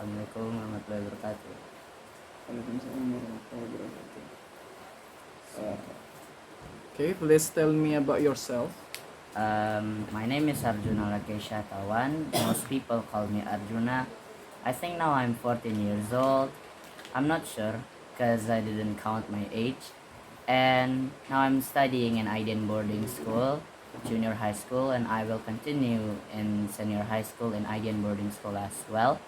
Assalamualaikum warahmatullahi wabarakatuh. Waalaikumsalam warahmatullahi wabarakatuh. Okay, please tell me about yourself. My name is Arjuna Lakesha Tawan. Most people call me Arjuna. I think now I'm 14 years old. I'm not sure because I didn't count my age. And now I'm studying in Aiden boarding school, junior high school, and I will continue in senior high school in Aiden boarding school as well.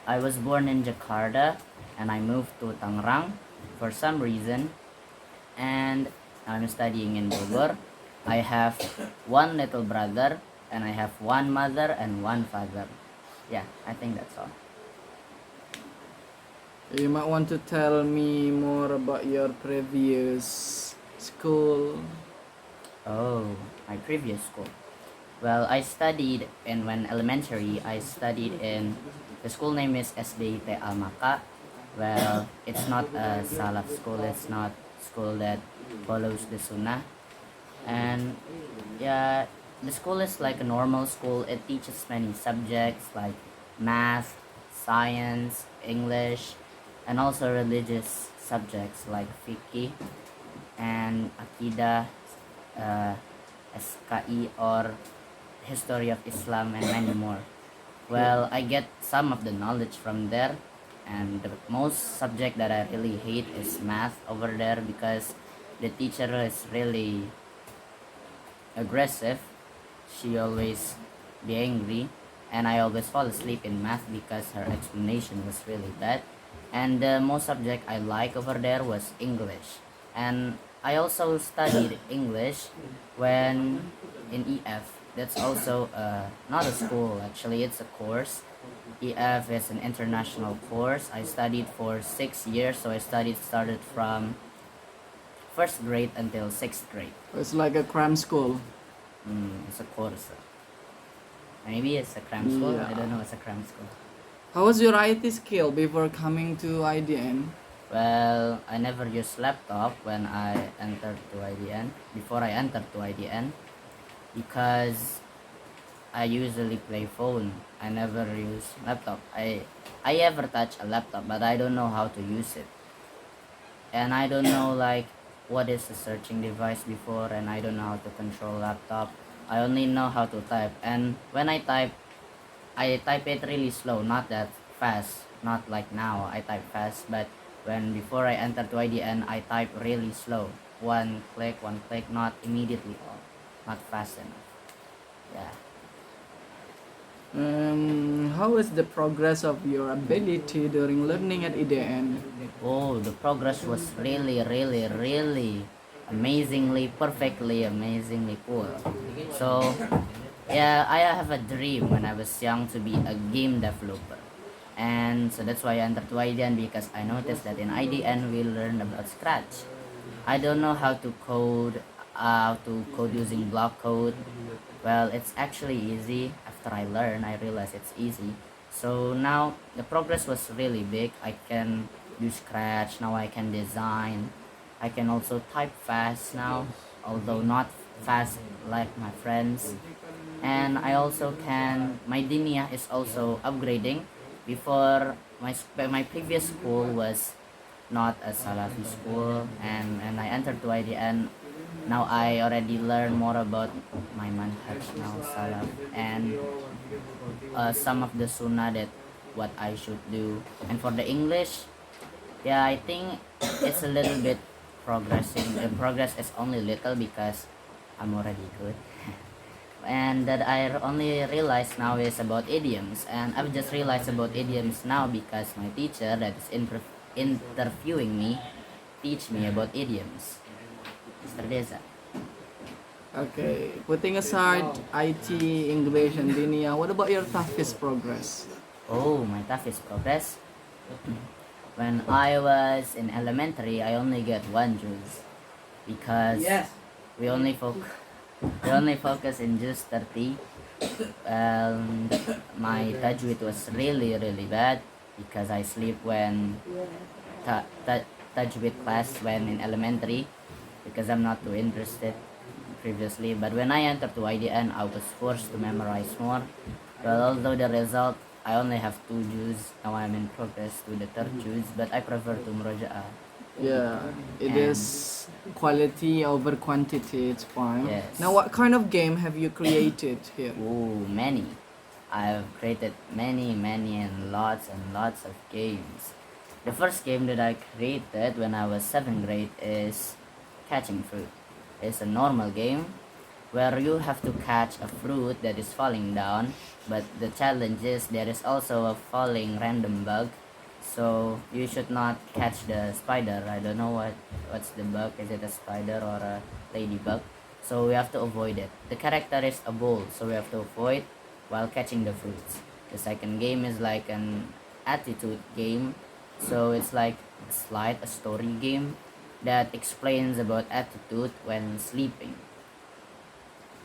I was born in Jakarta and I moved to Tangerang for some reason, and I'm studying in Bogor. I have one little brother and I have one mother and one father. Yeah, I think that's all. You might want to tell me more about your previous school. Oh, my previous school. Well, I studied in when elementary. I studied in the school name is SDIT Almaka. Well, it's not a Salaf school. It's not school that follows the Sunnah. And yeah, the school is like a normal school. It teaches many subjects like math, science, English, and also religious subjects like fiqh and akidah, uh, SKI or history of Islam and many more. Well, I get some of the knowledge from there, and the most subject that I really hate is math over there because the teacher is really aggressive. She always be angry, and I always fall asleep in math because her explanation was really bad. And the most subject I like over there was English. And I also studied English when in EF. That's also not a school actually, it's a course. EF is an international course. I studied for 6 years, so I started from first grade until sixth grade. It's like a cram school. It's a course. Maybe it's a cram school. I Yeah. don't know. It's a cram school. How was your IT skill before coming to IDN? Well, I never used laptop when I entered to IDN. Before I entered to IDN, because I usually play phone. I never use laptop. I ever touch a laptop, but I don't know how to use it. And I don't know like what is a searching device before, and I don't know how to control laptop. I only know how to type, and when I type it really slow, not that fast, not like now. I type fast, but when before I enter to IDN, I type really slow. One click, not immediately all, not fast enough. Yeah. How is the progress of your ability during learning at IDN? Oh, the progress was really, really, really amazingly, perfectly, amazingly cool. So, yeah, I have a dream when I was young to be a game developer. And so that's why I entered to IDN because I noticed that in IDN we learn about Scratch. I don't know how to code using block code. Well, it's actually easy. After I learn, I realize it's easy. So now the progress was really big. I can do Scratch. Now I can design. I can also type fast now, although not fast like my friends. And I also can, my Dinia is also upgrading. Before my previous school was not a Salafi school, and I entered to IDN, now I already learn more about my manhaj now Salaf, and some of the sunnah that what I should do. And for the English, yeah, I think it's a little bit progressing. The progress is only little because I'm already good. And that I only realize now is about idioms, and I've just realized about idioms now because my teacher that is interviewing me teach me about idioms, Mr. Deza. Okay, putting aside IT, English, and Dinia, what about your toughest progress? Oh, my toughest progress. When I was in elementary, I only get one juice because we only focus in juice 30. My tajweed was really really bad because I sleep when tajweed class when in elementary because I'm not too interested previously. But when I entered to IDN, I was forced to memorize more. Well, although the result I only have 2 juice. Now I'm in progress to the third juice, but I prefer to muraja'ah. Yeah, it And- is quality over quantity. It's fine. Yes. Now, what kind of game have you created here? Ooh, many. I've created many, and lots of games. The first game that I created when I was 7th grade is Catching Fruit. It's a normal game where you have to catch a fruit that is falling down, but the challenge is there is also a falling random bug. So you should not catch the spider. I don't know what's the bug. Is it a spider or a ladybug? So we have to avoid it. The character is a bull, so we have to avoid while catching the fruits. The second game is like an attitude game. So it's like a story game that explains about attitude when sleeping.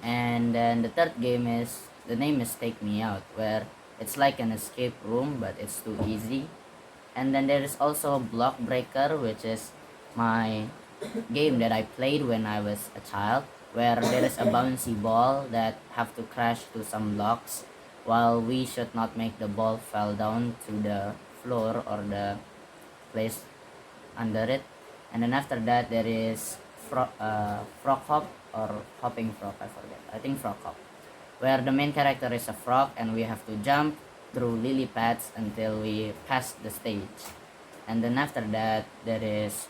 And then the third game is, the name is Take Me Out, where it's like an escape room, but it's too easy. And then there is also Block Breaker, which is my game that I played when I was a child, where there is a bouncy ball that have to crash to some blocks, while we should not make the ball fall down to the floor or the place under it. And then after that there is Frog Hop or Hopping Frog, I forget. I think Frog Hop, where the main character is a frog and we have to jump through lily pads until we pass the stage. And then after that there is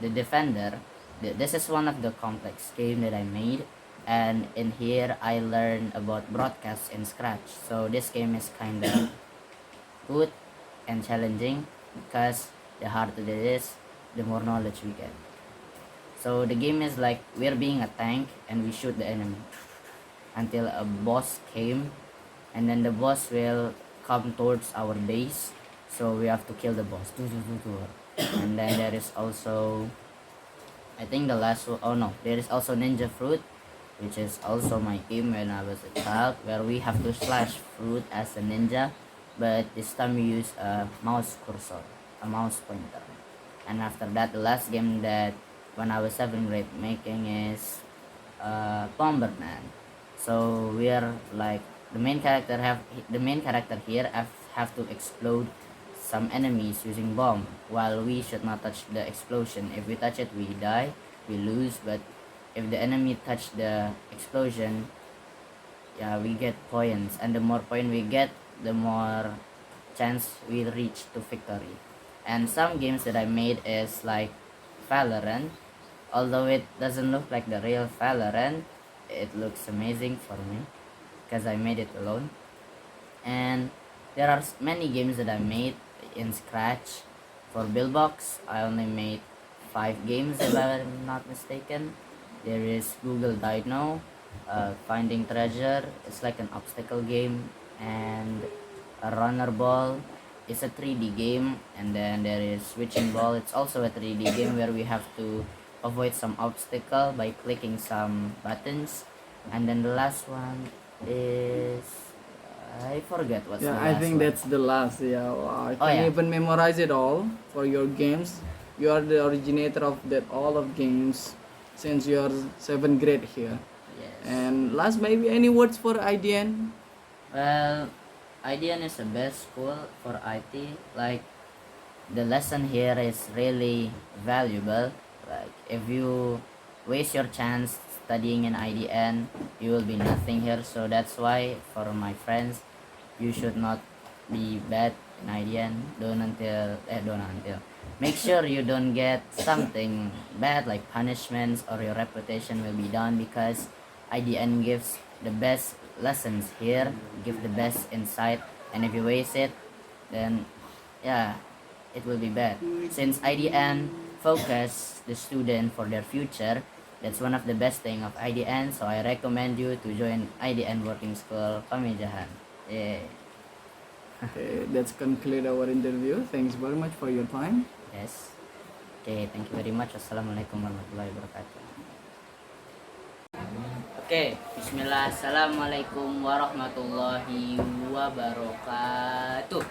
the Defender. This is one of the complex game that I made, and in here I learned about broadcast in Scratch. So this game is kind of good and challenging because the harder it is, the more knowledge we get. So the game is like we're being a tank and we shoot the enemy until a boss came, and then the boss will come towards our base, so we have to kill the boss. And then there is also, I think the last one, oh no, there is also Ninja Fruit, which is also my game when I was a child, where we have to slash fruit as a ninja, but this time we use a mouse cursor, a mouse pointer. And after that, the last game that when I was 7th grade making is Bomberman. So we are like the main character here have to explode some enemies using bomb, while we should not touch the explosion. If we touch it, we die, we lose. But if the enemy touch the explosion, yeah, we get points, and the more point we get, the more chance we reach to victory. And some games that I made is like Valorant. Although it doesn't look like the real Valorant, it looks amazing for me because I made it alone. And there are many games that I made in Scratch. For Billbox, I only made 5 games if I'm not mistaken. There is Google Dino, Finding Treasure. It's like an obstacle game, and a Runner Ball. It's a 3D game, and then there is Switching Ball. It's also a 3D game where we have to avoid some obstacle by clicking some buttons. And then the last one is, I forget what's the Yeah, last I think one. that's the last. Yeah, I Oh, can yeah. even memorize it all for your games. You are the originator of that all of games since you're 7th grade here. Yes. And last, maybe any words for IDN? Well, IDN is the best school for IT. Like, the lesson here is really valuable. Like, if you waste your chance studying in IDN, you will be nothing here. So that's why, for my friends, you should not be bad in IDN. Don't until. Make sure you don't get something bad like punishments, or your reputation will be done, because IDN gives the best lessons here, give the best insight, and if you waste it, then yeah, it will be bad. Since IDN focus the student for their future, that's one of the best thing of IDN. So I recommend you to join IDN Working School Pamijahan. Yeah. Okay, that's conclude our interview. Thanks very much for your time. Yes. Okay, thank you very much. Assalamualaikum warahmatullahi wabarakatuh. Okay, bismillah. Assalamualaikum warahmatullahi wabarakatuh.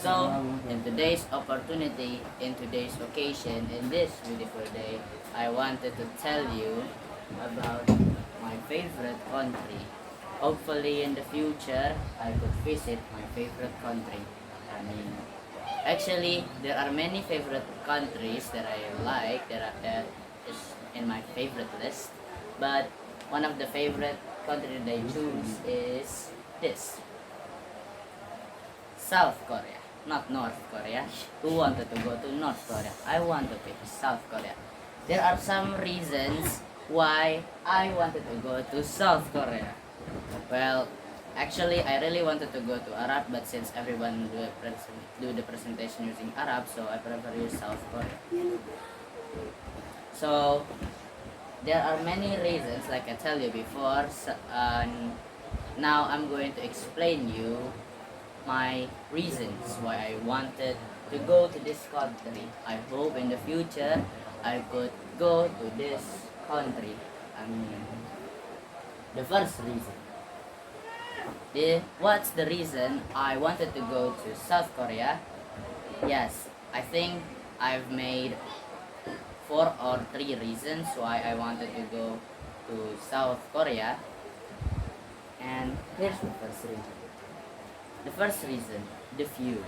So, in today's opportunity, in today's occasion, in this beautiful day, I wanted to tell you about my favorite country. hopefully in the future I could visit my favorite country. I mean, actually there are many favorite countries that I like that is in my favorite list, but one of the favorite country that I choose is this, South Korea, not North Korea. Who wanted to go to North Korea? I want to pick South Korea. There are some reasons why I wanted to go to South Korea. Well, actually, I really wanted to go to Arab, but since everyone do the presentation using Arab, so I prefer use South Korea. So there are many reasons, like I tell you before. Now I'm going to explain you my reasons why I wanted to go to this country. I hope in the future I could go to this country. I mean, the first reason. What's the reason I wanted to go to South Korea? Yes, I think I've made 4 or 3 reasons why I wanted to go to South Korea. And here's the first reason. The first reason, the view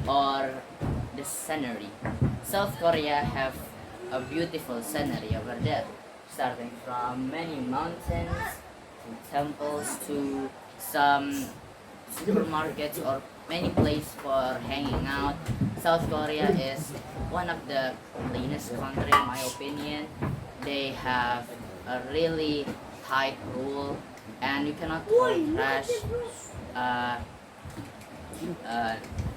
or the scenery. South Korea have a beautiful scenery over there, starting from many mountains to temples to some supermarkets or many places for hanging out. South Korea is one of the cleanest country in my opinion. They have a really tight rule and you cannot throw trash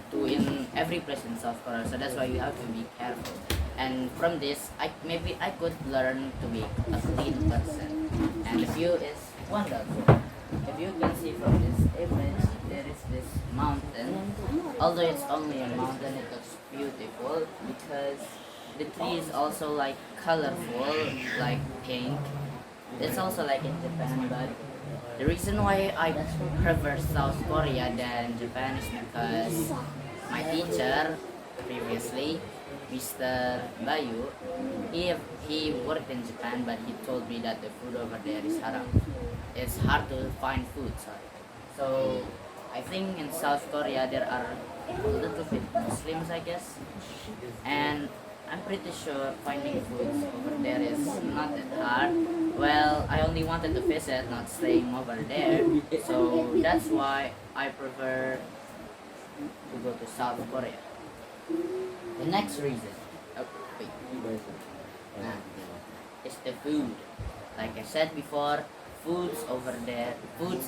to in every place in South Korea, so that's why you have to be careful. And from this, maybe I could learn to be a clean person. And the view is wonderful. If you can see from this image, there is this mountain. Although it's only a mountain, it looks beautiful because the tree is also like colorful, like pink. It's also like in Japan, but the reason why I prefer South Korea than Japan is because my teacher previously, Mr. Bayu, he worked in Japan, but he told me that the food over there is haram. It's hard to find food, sorry. So I think in South Korea there are a little bit Muslims, I guess, and I'm pretty sure finding foods over there is not that hard. Well, I only wanted to visit, not staying over there, so that's why I prefer to go to South Korea. The next reason, is the food. Like I said before, foods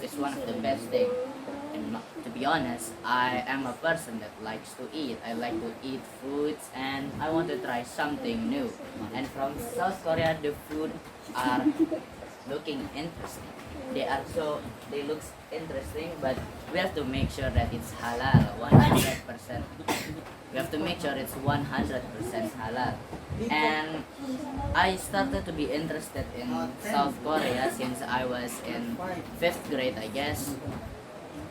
is one of the best thing. And to be honest, I am a person that likes to eat. I like to eat foods and I want to try something new. And from South Korea, the food are looking interesting. They look interesting, but we have to make sure that it's halal 100%. We have to make sure it's 100% halal. And I started to be interested in South Korea since I was in 5th grade, I guess.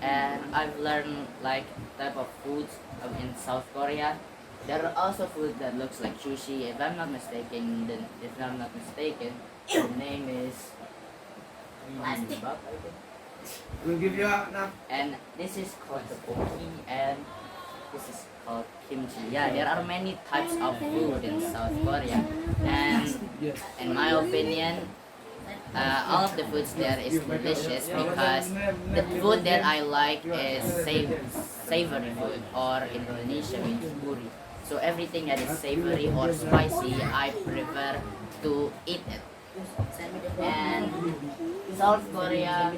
And I've learned like type of foods in South Korea. There are also food that looks like sushi. If I'm not mistaken, the name is bibimbap, I think. We'll give you a And this is called tteokbokki and this is called kimchi. Yeah, there are many types of food in South Korea, and in my opinion, all of the foods there is delicious because the food that I like is savory food, or in Indonesia means gurih. So everything that is savory or spicy, I prefer to eat it. And South Korea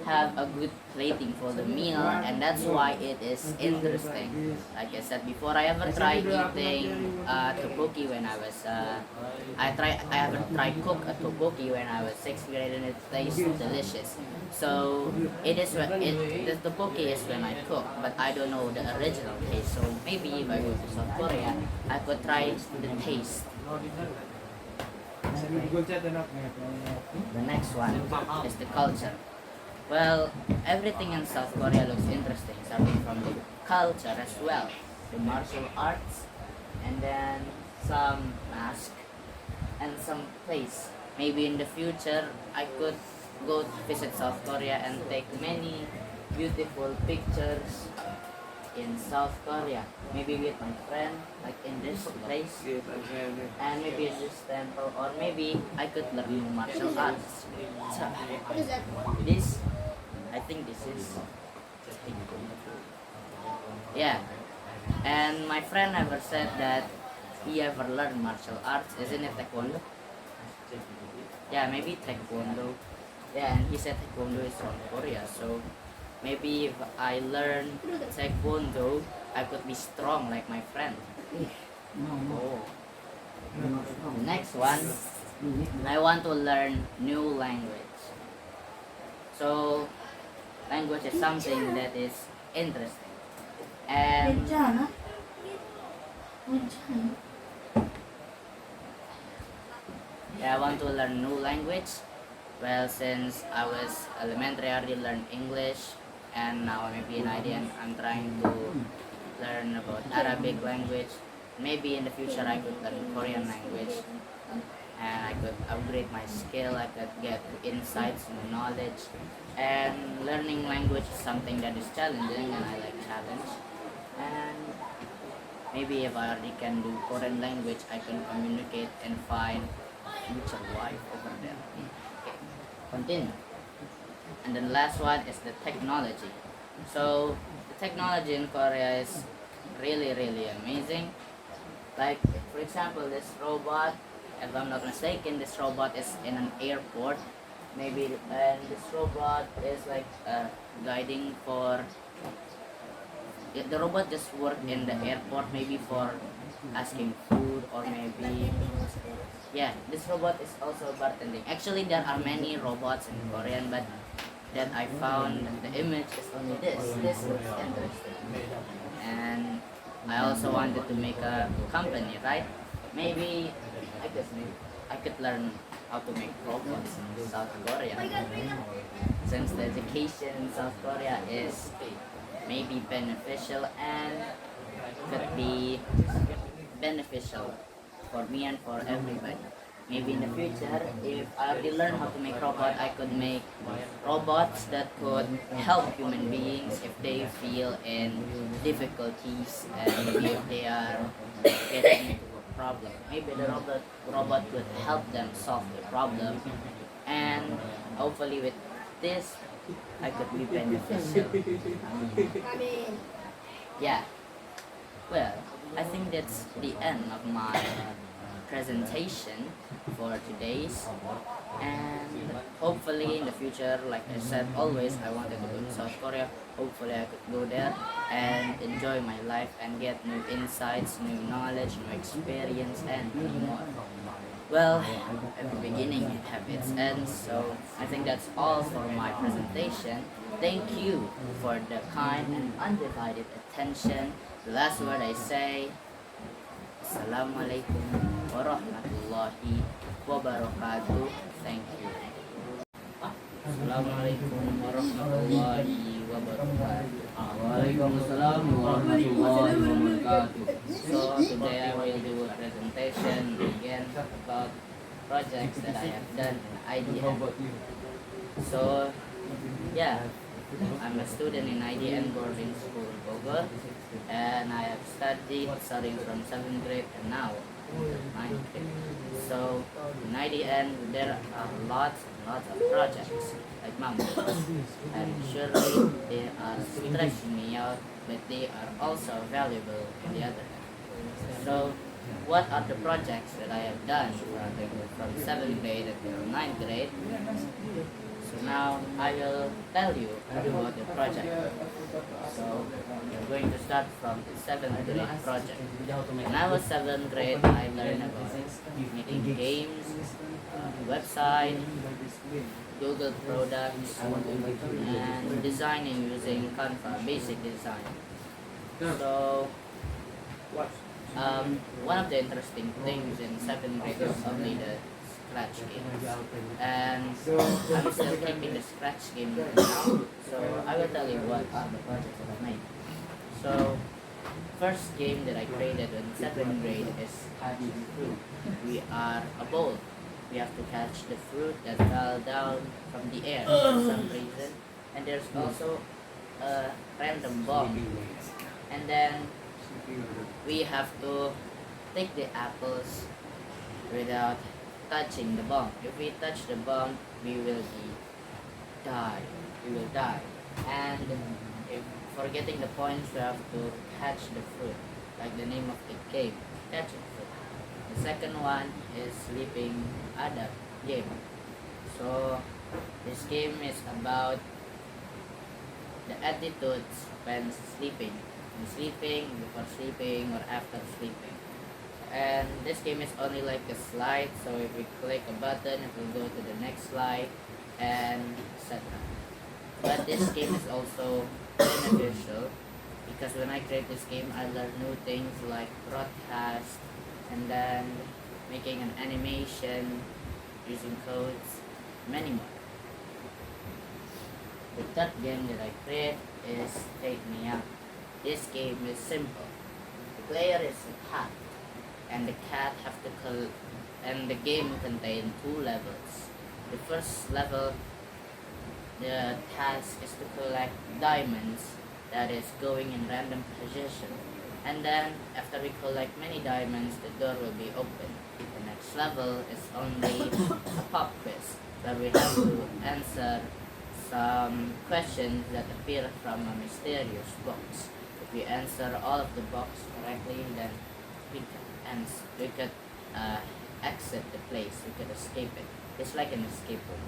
have a good plating for the meal, and that's why it is interesting. Like I said before, I ever tried eating tteokbokki when I was I ever tried cook a tteokbokki when I was 6th grade, and it tastes delicious. So the tteokbokki is when I cook, but I don't know the original taste. So maybe if I go to South Korea, I could try the taste. The next one is the culture. Well, everything in South Korea looks interesting, starting from the culture as well, the martial arts, and then some mask and some place. Maybe in the future I could go visit South Korea and take many beautiful pictures in South Korea. Maybe with my friend, like in this place, Yes, I'm here. and maybe in this temple, or maybe I could learn new martial arts. So, What is that? this, I think this is, yeah. And my friend ever said that he ever learned martial arts. Isn't it taekwondo? Yeah, maybe taekwondo. Yeah, and he said taekwondo is from Korea. So maybe if I learn taekwondo, I could be strong like my friend. Oh. The next one, I want to learn new language. So language is something that is interesting. And Hujan, ah. Hujan. yeah, I want to learn new language. Well, since I was elementary, I already learned English, and now maybe in IDN, I'm trying to learn about Arabic language. Maybe in the future, I could learn Korean language, and I could upgrade my skill. I could get insights, new knowledge, and learning language is something that is challenging, and I like challenge. And maybe if I already can do Korean language, I can communicate and find future wife over there. Okay, continue. And then last one is the technology. So the technology in Korea is really amazing. Like for example, this robot, if I'm not mistaken, this robot is in an airport. Maybe and this robot is like guiding for. The robot just work in the airport, maybe for asking food, or maybe yeah, this robot is also bartending. Actually, there are many robots in Korean, but that I found the image is only this. This looks interesting, and I also wanted to make a company, right? Maybe I could learn how to make robots in South Korea, since the education in South Korea is maybe beneficial and could be beneficial for me and for everybody. Maybe in the future, if I already learn how to make robot, I could make robots that could help human beings if they feel in difficulties, and maybe if they are getting into a problem. Maybe the robot could help them solve the problem, and hopefully with this, I could be beneficial. Amin. Yeah. Well, I think that's the end of my presentation for today's, and hopefully in the future, like I said, always I wanted to go to South Korea. Hopefully I could go there and enjoy my life and get new insights, new knowledge, new experience, and more. Well, every beginning have its end, so I think that's all for my presentation. Thank you for the kind and undivided attention. The last word I say, Assalamualaikum warahmatullahi wabarakatuh. Thank you. Assalamualaikum warahmatullahi wabarakatuh. Waalaikumsalam warahmatullahi wabarakatuh. So today I will do a presentation again about projects that I have done in IDN. So yeah, I'm a student in IDN boarding school Bogor, and I have studied starting from 7th grade and now 9th grade. So in IDN there are lots and lots of projects like Mambo, and surely they are stressing me out, but they are also valuable on the other hand. So what are the projects that I have done from 7th grade until 9th grade? So now I will tell you about the project. So we're going to start from the 7th grade project. When I was 7th grade, I learned about making games, website, Google products, and designing using Canva, basic design. So one of the interesting things in 7th grade is only the Scratch games, and I'm still keeping the Scratch game now. So I will tell you what are the projects that I made. So first game that I created in 7th grade is Hatching Crew. We are a bowl we have to catch the fruit that fell down from the air for some reason. And there's also a random bomb. And then we have to take the apples without touching the bomb. If we touch the bomb, we will die. We will die. And if for getting the points, we have to catch the fruit, like the name of the game, catching fruit. The second one is sleeping Ada game. So this game is about the attitudes when sleeping. When sleeping, before sleeping, or after sleeping. And this game is only like a slide, so if we click a button, it will go to the next slide, and etc. But this game is also beneficial because when I create this game, I learn new things like broadcast, and then making an animation, using codes, many more. The third game that I create is Take Me Out. This game is simple. The player is a cat, and the cat have to and the game contains 2 levels. The first level, the task is to collect diamonds that is going in random position. And then after we collect many diamonds, the door will be open. The next level is only a pop quiz where we have to answer some questions that appear from a mysterious box. If we answer all of the box correctly, then we could exit the place. We could escape it. It's like an escape room.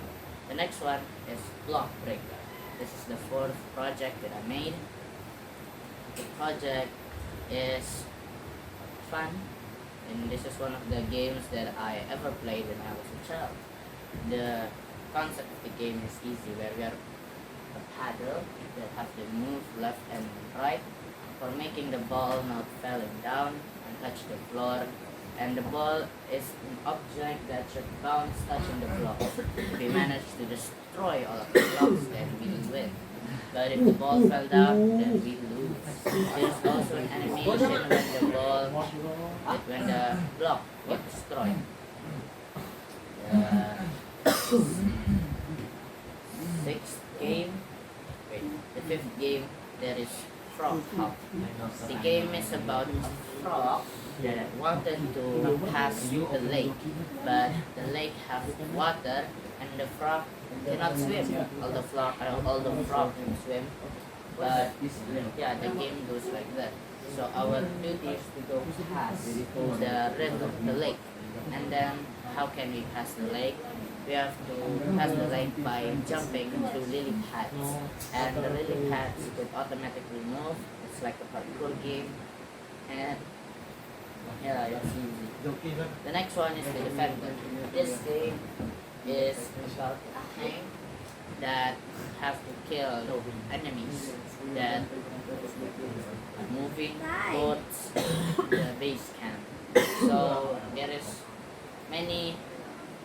The next one is Block Breaker. This is the 4th project that I made. The project is fun, and this is one of the games that I ever played when I was a child. The concept of the game is easy, where we are a paddle that have to move left and right for making the ball not falling down and touch the floor. And the ball is an object that should bounce touching the block. If we manage to destroy all of the blocks, then we will win. But if the ball fell down, then we lose. There's also an animation when the block got destroyed. The 6th game, the 5th game, there is Frog Hop. The game is about a frog that wanted to pass the lake, but the lake has water and the frog cannot swim. All the frog can swim, but yeah, the game goes like that. So our duty is to go past the river, the lake, and then how can we pass the lake? We have to pass the lake by jumping through lily pads, and the lily pads could automatically move. It's like a parkour game, and yeah, it's easy. The next one is the Defender. This game is about a tank that have to kill enemies that are moving towards the base camp. So there is many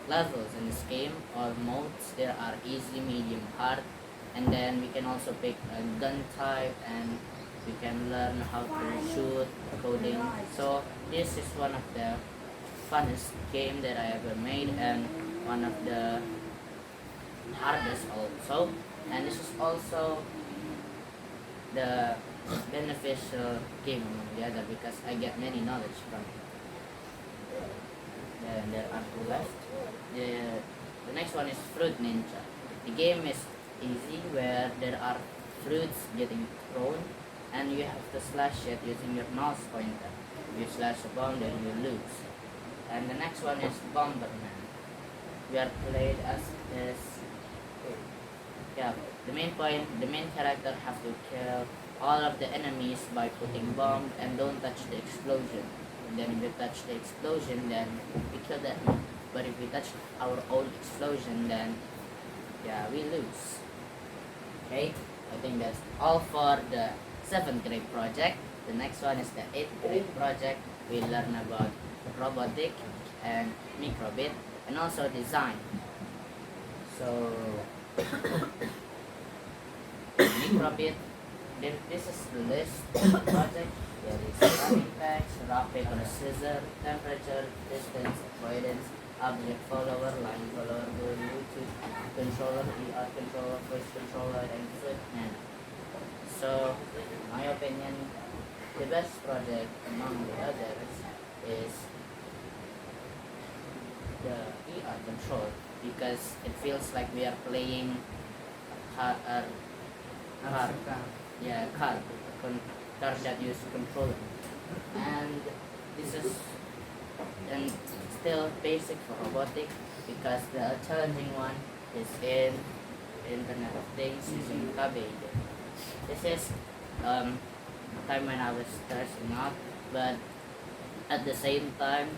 levels in this game, or modes. There are easy, medium, hard, and then we can also pick a gun type, and we can learn how to shoot, coding. So this is one of the funnest game that I ever made, and one of the hardest also. And this is also the beneficial game among the other because I get many knowledge from it. Then there are 2 left. The next one is Fruit Ninja. The game is easy, where there are fruits getting thrown, and you have to slash it using your mouse pointer. If you slash a bomb, then you lose. And the next one is Bomberman. We are played as this. Yeah, the main character have to kill all of the enemies by putting bombs and don't touch the explosion. And then if you touch the explosion, then we kill them. But if we touch our own explosion, then yeah, we lose. Okay, I think that's all for the 7th grade project. The next one is the 8th grade project. We learn about robotic and microbit and also design. So microbit, this is the list of the project. There is running packs, rock, paper, scissors, temperature, distance, avoidance, object follower, line follower, Bluetooth controller, ER controller, voice controller, and foot nano. So, in my opinion, the best project among the others is the ER control because it feels like we are playing car, yeah, car that use controller, and this is and still basic for robotic because the challenging one is in Internet of Things using Cabbage. This is time when I was stressing out, but at the same time,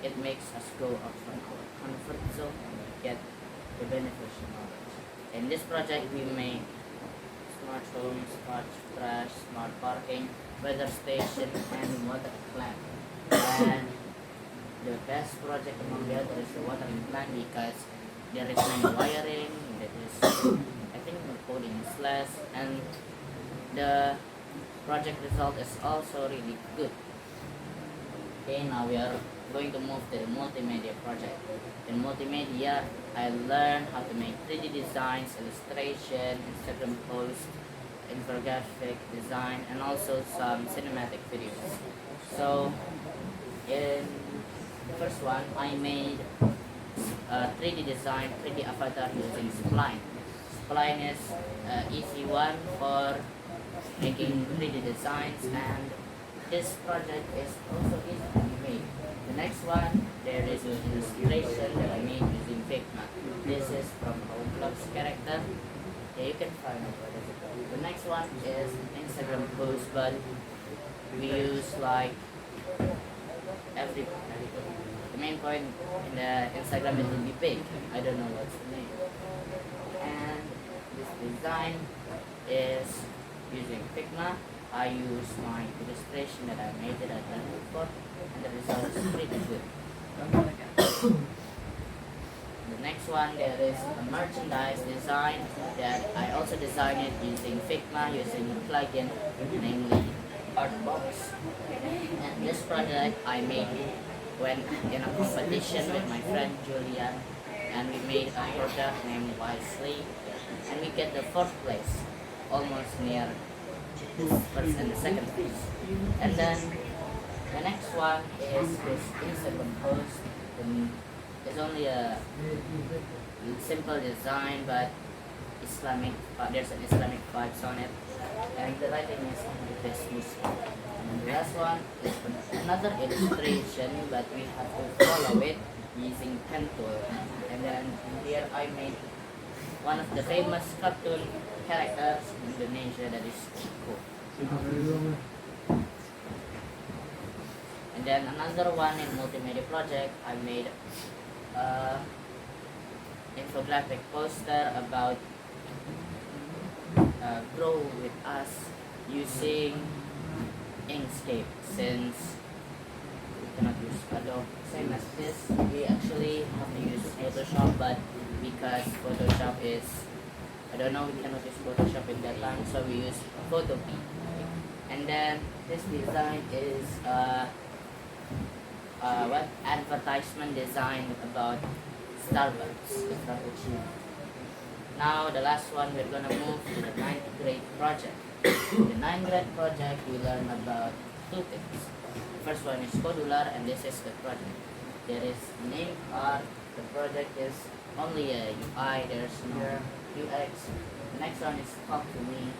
it makes us go out from our comfort zone and get the beneficial knowledge. In this project, we made smart homes, smart trash, smart parking, weather station, and water plant. And the best project among the other is the watering plant because there is no wiring, there is, I think the coding is less, and the project result is also really good. Okay, now we are going to move to the multimedia project. In multimedia, I learned how to make 3D designs, illustration, Instagram post, infographic design, and also some cinematic videos. So, in the first one, I made a 3D design, 3D avatar using Spline. Spline is an easy one for making 3D designs, and this project is also easy to be made. The next one, there is an illustration that I made using Figma. This is from Roblox character. Yeah, you can find it. The next one is Instagram post, but we use like every the main point in the Instagram it will be big. I don't know what's the name. And this design is using Figma. I use my illustration that I made that I done before, and the result is pretty good. The next one, there is a merchandise design that I also designed it using Figma, using a plugin, namely Artbox. And this project I made when in a competition with my friend Julian, and we made a product named Wisely, and we get the fourth place, almost near first and the second place. And then the next one is this Instagram post. It's only a simple design, but Islamic. There's an Islamic vibes on it, and the writing is this Muslim. And the last one is another illustration, but we have to follow it using pen tool. And then here I made one of the famous cartoon characters in Indonesia, that is Chico. And then another one in multimedia project, I made infographic poster about Grow With Us using Inkscape, since we cannot use Adobe same as this. We actually have to use Photoshop, but because Photoshop is, I don't know, we cannot use Photoshop in that time, so we use Photopea. And then this design is what advertisement design about Starbucks, the Frappuccino. Now the last one, we're gonna move to the 9th grade project. The 9th grade project, we learn about two things. The first one is Codular, and this is the project. There is name art. The project is only a UI. There's no UX. The next one is Talk to Me.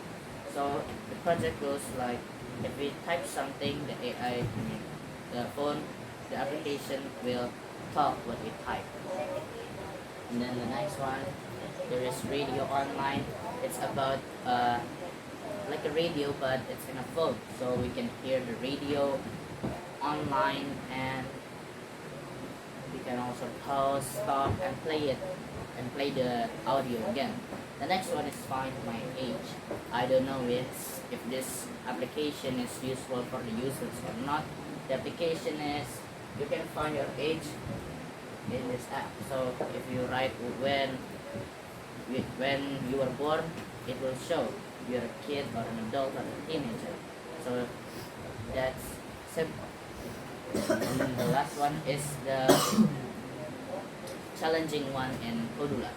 So the project goes like, if we type something, the AI, the phone, the application will talk what we type. And then the next one, there is Radio Online. It's about like a radio, but it's in a phone, so we can hear the radio online, and we can also pause, stop, and play it, and play the audio again. The next one is Find My Age. I don't know if this application is useful for the users or not. The application is, you can find your age in this app. So if you write when you were born, it will show you're a kid or an adult or a teenager. So that's simple. And then the last one is the challenging one in Odula.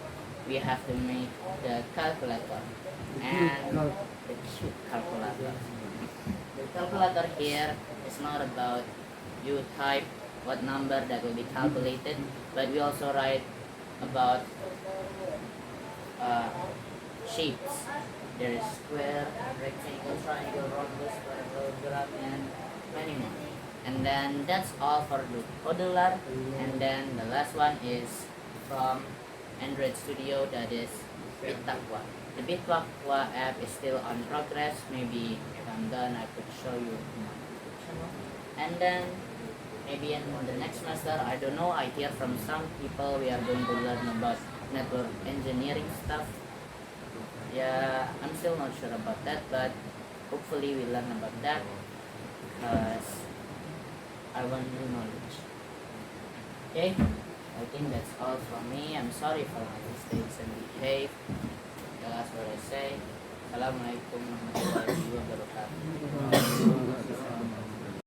We have to make the calculator and the cute calculator. The calculator here is not about you type what number that will be calculated, but we also write about shapes. There is square, rectangle, triangle, rhombus, parallelogram, and many more. And then that's all for the modular. And then the last one is from Android Studio, that is Bitaqwa. The Bitaqwa app is still on progress. Maybe if I'm done, I could show you my channel. And then maybe in the next semester, I don't know. I hear from some people we are going to learn about network engineering stuff. Yeah, I'm still not sure about that, but hopefully we learn about that because I want new knowledge. Okay, I think that's all from me. I'm sorry for my mistakes and behave. That's what I say. Assalamualaikum warahmatullahi wabarakatuh.